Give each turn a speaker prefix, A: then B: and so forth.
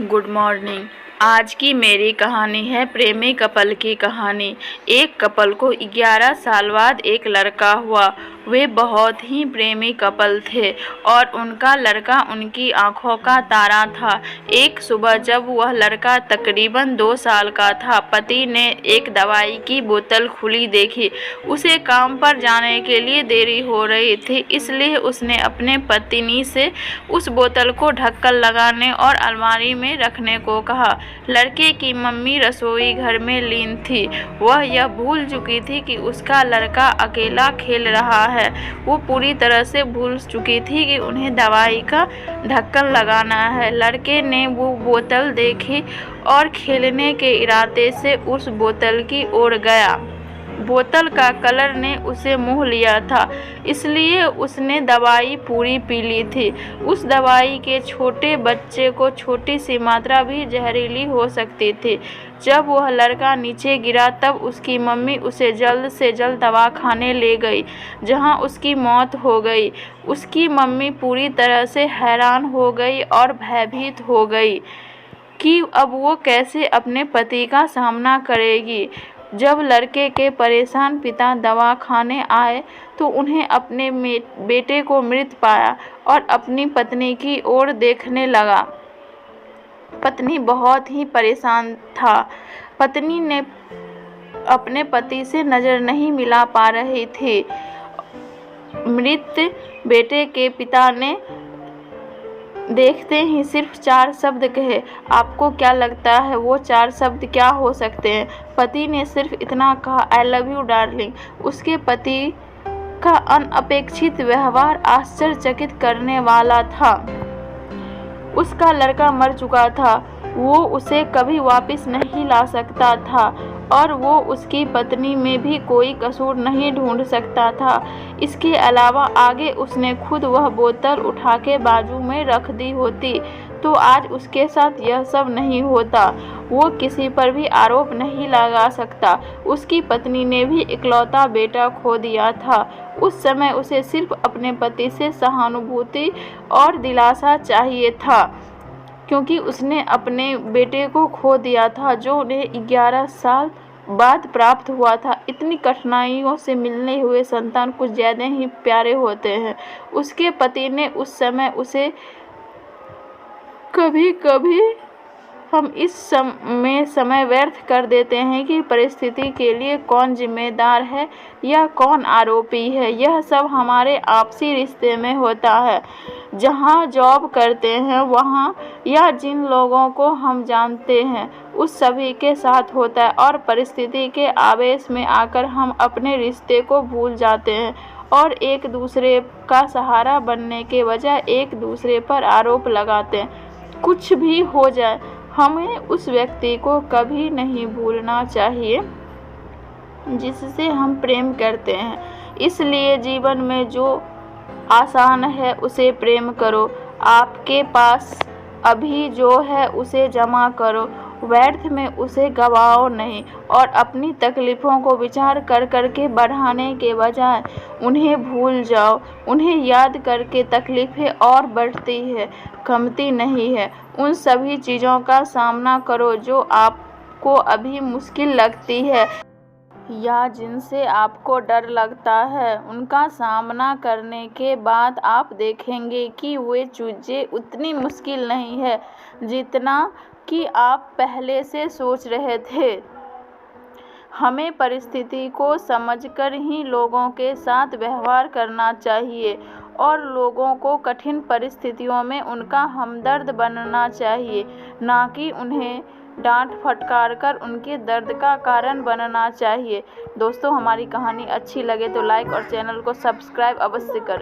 A: Good morning. आज की मेरी कहानी है प्रेमी कपल की कहानी। एक कपल को 11 साल बाद एक लड़का हुआ। वे बहुत ही प्रेमी कपल थे और उनका लड़का उनकी आंखों का तारा था। एक सुबह जब वह लड़का तकरीबन 2 साल का था, पति ने एक दवाई की बोतल खुली देखी। उसे काम पर जाने के लिए देरी हो रही थी, इसलिए उसने अपने पत्नी से उस बोतल को ढक्कन लगाने और अलमारी में रखने को कहा। लड़के की मम्मी रसोई घर में लीन थी। वह यह भूल चुकी थी कि उसका लड़का अकेला खेल रहा है। वो पूरी तरह से भूल चुकी थी कि उन्हें दवाई का ढक्कन लगाना है। लड़के ने वो बोतल देखी और खेलने के इरादे से उस बोतल की ओर गया। बोतल का कलर ने उसे मोह लिया था, इसलिए उसने दवाई पूरी पी ली थी। उस दवाई के छोटे बच्चे को छोटी सी मात्रा भी जहरीली हो सकती थी। जब वह लड़का नीचे गिरा तब उसकी मम्मी उसे जल्द से जल्द दवाखाने ले गई, जहां उसकी मौत हो गई। उसकी मम्मी पूरी तरह से हैरान हो गई और भयभीत हो गई कि अब वो कैसे अपने पति का सामना करेगी। जब लड़के के परेशान पिता दवाखाने आए तो उन्हें अपने बेटे को मृत पाया और अपनी पत्नी की ओर देखने लगा। पत्नी बहुत ही परेशान था। पत्नी ने अपने पति से नज़र नहीं मिला पा रही थी। मृत बेटे के पिता ने देखते ही सिर्फ 4 शब्द कहे। आपको क्या लगता है वो 4 शब्द क्या हो सकते हैं? पति ने सिर्फ इतना कहा, आई लव यू डार्लिंग। उसके पति का अनअपेक्षित व्यवहार आश्चर्यचकित करने वाला था। उसका लड़का मर चुका था, वो उसे कभी वापस नहीं ला सकता था और वो उसकी पत्नी में भी कोई कसूर नहीं ढूंढ सकता था। इसके अलावा आगे उसने खुद वह बोतल उठा के बाजू में रख दी होती तो आज उसके साथ यह सब नहीं होता। वो किसी पर भी आरोप नहीं लगा सकता। उसकी पत्नी ने भी इकलौता बेटा खो दिया था। उस समय उसे सिर्फ अपने पति से सहानुभूति और दिलासा चाहिए था, क्योंकि उसने अपने बेटे को खो दिया था जो उन्हें 11 साल बाद प्राप्त हुआ था। इतनी कठिनाइयों से मिलने हुए संतान कुछ ज़्यादा ही प्यारे होते हैं। उसके पति ने उस समय उसे कभी-कभी हम इस समय व्यर्थ कर देते हैं कि परिस्थिति के लिए कौन जिम्मेदार है या कौन आरोपी है। यह सब हमारे आपसी रिश्ते में होता है, जहाँ जॉब करते हैं वहाँ, या जिन लोगों को हम जानते हैं उस सभी के साथ होता है। और परिस्थिति के आवेश में आकर हम अपने रिश्ते को भूल जाते हैं और एक दूसरे का सहारा बनने के बजाय एक दूसरे पर आरोप लगाते हैं। कुछ भी हो जाए, हमें उस व्यक्ति को कभी नहीं भूलना चाहिए जिससे हम प्रेम करते हैं। इसलिए जीवन में जो आसान है उसे प्रेम करो। आपके पास अभी जो है उसे जमा करो, व्यर्थ में उसे गवाओ नहीं। और अपनी तकलीफ़ों को विचार कर करके बढ़ाने के बजाय उन्हें भूल जाओ। उन्हें याद करके तकलीफ़ें और बढ़ती है, कमती नहीं है। उन सभी चीज़ों का सामना करो जो आपको अभी मुश्किल लगती है या जिनसे आपको डर लगता है। उनका सामना करने के बाद आप देखेंगे कि वे चीज़ें उतनी मुश्किल नहीं है जितना कि आप पहले से सोच रहे थे। हमें परिस्थिति को समझकर ही लोगों के साथ व्यवहार करना चाहिए और लोगों को कठिन परिस्थितियों में उनका हमदर्द बनना चाहिए, ना कि उन्हें डांट फटकार कर उनके दर्द का कारण बनना चाहिए। दोस्तों, हमारी कहानी अच्छी लगे तो लाइक और चैनल को सब्सक्राइब अवश्य करें।